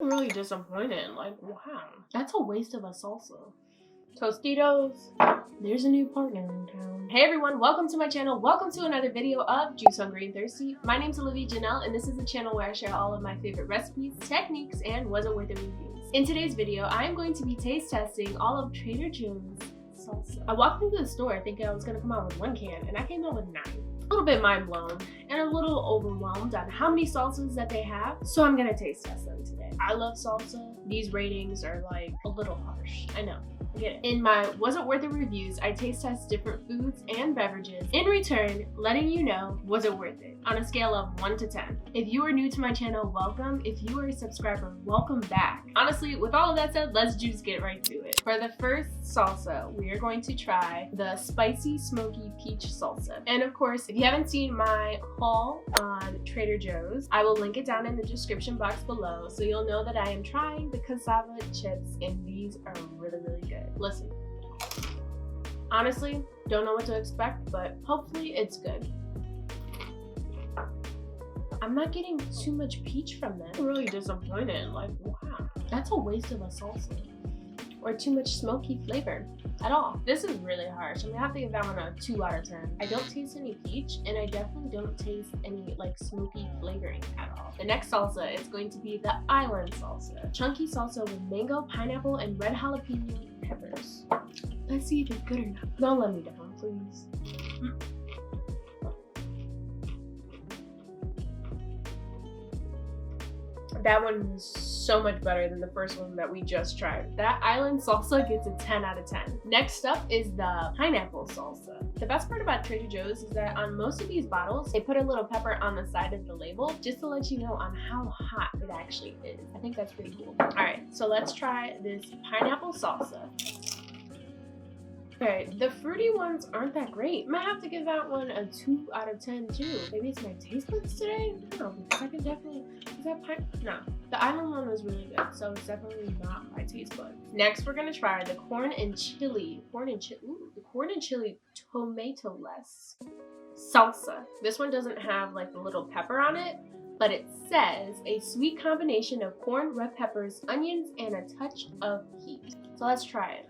I'm really disappointed. Like, wow. That's a waste of a salsa. Tostitos, there's a new partner in town. Hey everyone, welcome to my channel. Welcome to another video of Juice Hungry and Thirsty. My name's Olivia Janelle, and this is a channel where I share all of my favorite recipes, techniques, and was it worth it reviews. In today's video, I am going to be taste testing all of Trader Joe's salsa. I walked into the store thinking I was gonna come out with 1 can, and I came out with 9. A little bit mind blown and a little overwhelmed on how many salsas that they have, so I'm gonna taste test them today. I love salsa. These ratings are like a little harsh, I know. Get it. In my Was It Worth It reviews, I taste test different foods and beverages, in return letting you know, was it worth it, on a scale of 1 to 10. If you are new to my channel, welcome. If you are a subscriber, welcome back. Honestly, with all of that said, let's just get right to it. For the first salsa, we are going to try the spicy smoky peach salsa. And of course, if you haven't seen my haul on Trader Joe's, I will link it down in the description box below so you'll know that I am trying the cassava chips, and these are really, really good. Listen, honestly, don't know what to expect, but hopefully it's good. I'm not getting too much peach from this. I'm really disappointed. Like, wow, that's a waste of a salsa. Or too much smoky flavor at all. This is really harsh. I'm gonna have to give that one a 2 out of 10. I don't taste any peach, and I definitely don't taste any like smoky flavoring at all. The next salsa is going to be the island salsa. Chunky salsa with mango, pineapple, and red jalapeno peppers. Let's see if it's good or not. Don't let me down, please. That one is so much better than the first one that we just tried. That island salsa gets a 10 out of 10. Next up is the pineapple salsa. The best part about Trader Joe's is that on most of these bottles, they put a little pepper on the side of the label just to let you know on how hot it actually is. I think that's pretty cool. All right, so let's try this pineapple salsa. Okay, the fruity ones aren't that great. I might have to give that one a 2 out of 10 too. Maybe it's my taste buds today? I don't know, because I can definitely, is that no. The island one was really good, so it's definitely not my taste buds. Next, we're gonna try the corn and chili tomato-less salsa. This one doesn't have like the little pepper on it, but it says a sweet combination of corn, red peppers, onions, and a touch of heat. So let's try it.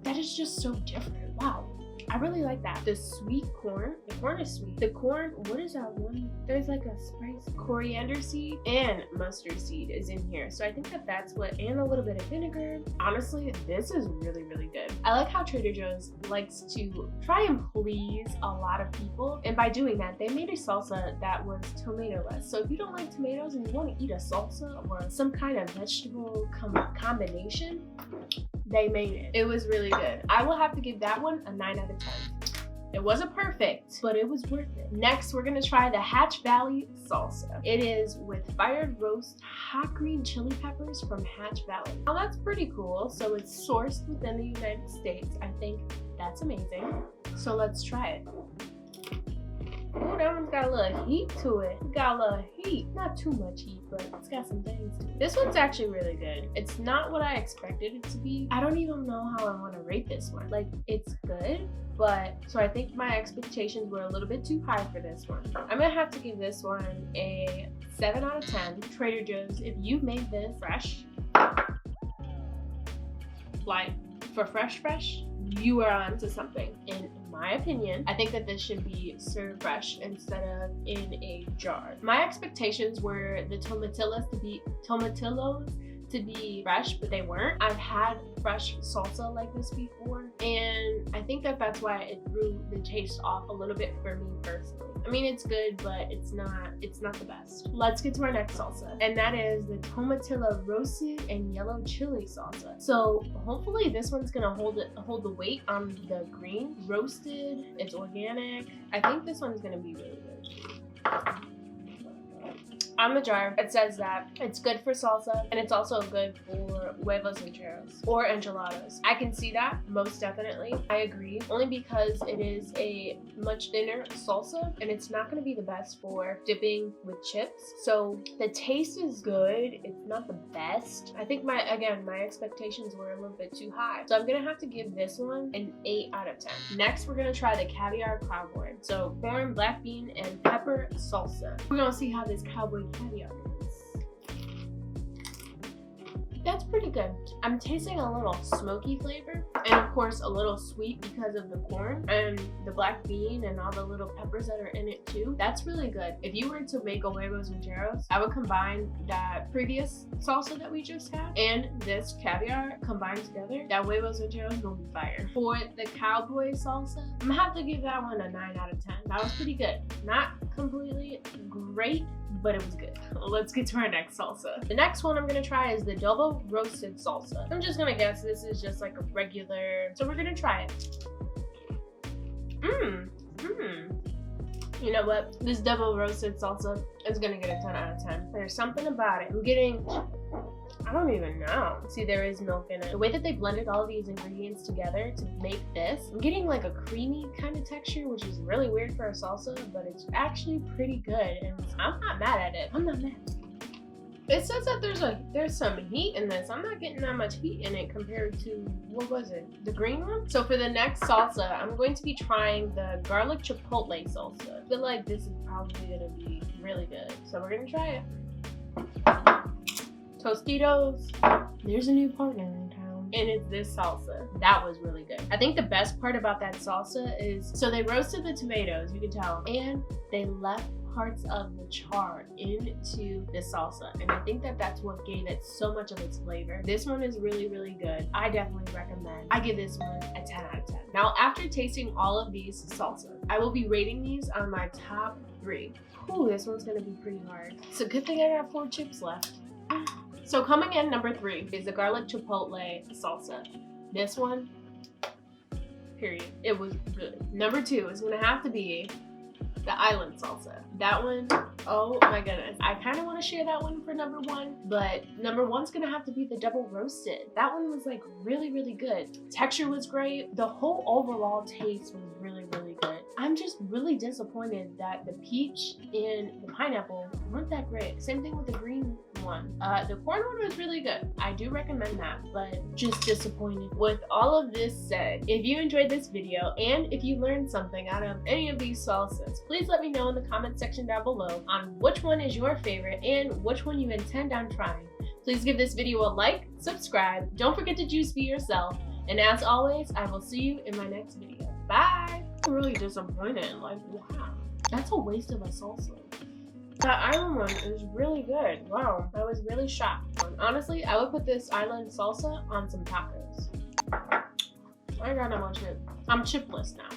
That is just so different. Wow. I really like that. The sweet corn. The corn is sweet. The corn, what is that one? There's like a spice. Coriander seed and mustard seed is in here. So I think that that's what, and a little bit of vinegar. Honestly, this is really, really good. I like how Trader Joe's likes to try and please a lot of people. And by doing that, they made a salsa that was tomato-less. So if you don't like tomatoes and you want to eat a salsa or some kind of vegetable combination, they made it. It was really good. I will have to give that one a 9 out of 10. It wasn't perfect, but it was worth it. Next, we're gonna try the Hatch Valley salsa. It is with fired roast hot green chili peppers from Hatch Valley. Now that's pretty cool. So it's sourced within the United States. I think that's amazing. So let's try it. Oh, that one's got a little heat to it. It's got a little heat. Not too much heat, but it's got some things to it. This one's actually really good. It's not what I expected it to be. I don't even know how I want to rate this one. Like, it's good, but so I think my expectations were a little bit too high for this one. I'm gonna have to give this one a 7 out of 10. Trader Joe's, if you made this fresh, like for fresh, you are onto something. In my opinion, I think that this should be served fresh instead of in a jar. My expectations were the tomatillos to be fresh, but they weren't. I've had fresh salsa like this before, and I think that that's why it threw the taste off a little bit for me personally. I mean, it's good, but it's not the best. Let's get to our next salsa, and that is the tomatillo roasted and yellow chili salsa. So hopefully this one's gonna hold the weight on the green. Roasted, it's organic. I think this one's gonna be really good. On the jar, it says that it's good for salsa and it's also good for huevos rancheros or enchiladas. I can see that, most definitely. I agree, only because it is a much thinner salsa and it's not going to be the best for dipping with chips. So the taste is good, it's not the best. I think my expectations were a little bit too high. So I'm going to have to give this one an 8 out of 10. Next, we're going to try the Caviar Cowboy. So corn, black bean, and pepper salsa. We're going to see how this Cowboy Caviar is. That's pretty good. I'm tasting a little smoky flavor and of course a little sweet because of the corn and the black bean and all the little peppers that are in it too. That's really good. If you were to make a huevos rancheros, I would combine that previous salsa that we just had and this caviar combined together. That huevos rancheros is gonna be fire. For the Cowboy salsa, I'm gonna have to give that one a 9 out of 10. That was pretty good. Not completely great, but it was good. Let's get to our next salsa. The next one I'm gonna try is the double roasted salsa. I'm just gonna guess this is just like a regular, so we're gonna try it. You know what? This double roasted salsa is gonna get a 10 out of 10. There's something about it. I'm getting, I don't even know. See, there is milk in it. The way that they blended all these ingredients together to make this, I'm getting like a creamy kind of texture, which is really weird for a salsa, but it's actually pretty good, and I'm not mad at it. I'm not mad. It says that there's some heat in this. I'm not getting that much heat in it compared to, what was it? The green one? So for the next salsa, I'm going to be trying the garlic chipotle salsa. I feel like this is probably gonna be really good. So we're gonna try it. Tostitos. There's a new partner in town. And it's this salsa. That was really good. I think the best part about that salsa is, so they roasted the tomatoes, you can tell, and they left parts of the char into the salsa, and I think that that's what gave it so much of its flavor. This one is really, really good. I definitely recommend. I give this one a 10 out of 10. Now, after tasting all of these salsas, I will be rating these on my top 3. Ooh, this one's gonna be pretty hard. It's a good thing I got 4 chips left. So coming in number 3 is the garlic chipotle salsa. This one, period, it was good. Number 2 is gonna have to be the island salsa. That one, oh my goodness. I kind of want to share that one for number 1, but number 1's gonna have to be the double roasted. That one was like really, really good. Texture was great. The whole overall taste was really, really good. I'm just really disappointed that the peach and the pineapple weren't that great. Same thing with the green one. The corn one was really good. I do recommend that, but just disappointed. With all of this said, if you enjoyed this video and if you learned something out of any of these salsas, please let me know in the comment section down below on which one is your favorite and which one you intend on trying. Please give this video a like, subscribe, don't forget to juice for yourself, and as always, I will see you in my next video. Bye! I'm really disappointed. Like, wow, that's a waste of a salsa. That island one is really good. Wow, I was really shocked. Honestly, I would put this island salsa on some tacos. I got no more chip. I'm chipless now.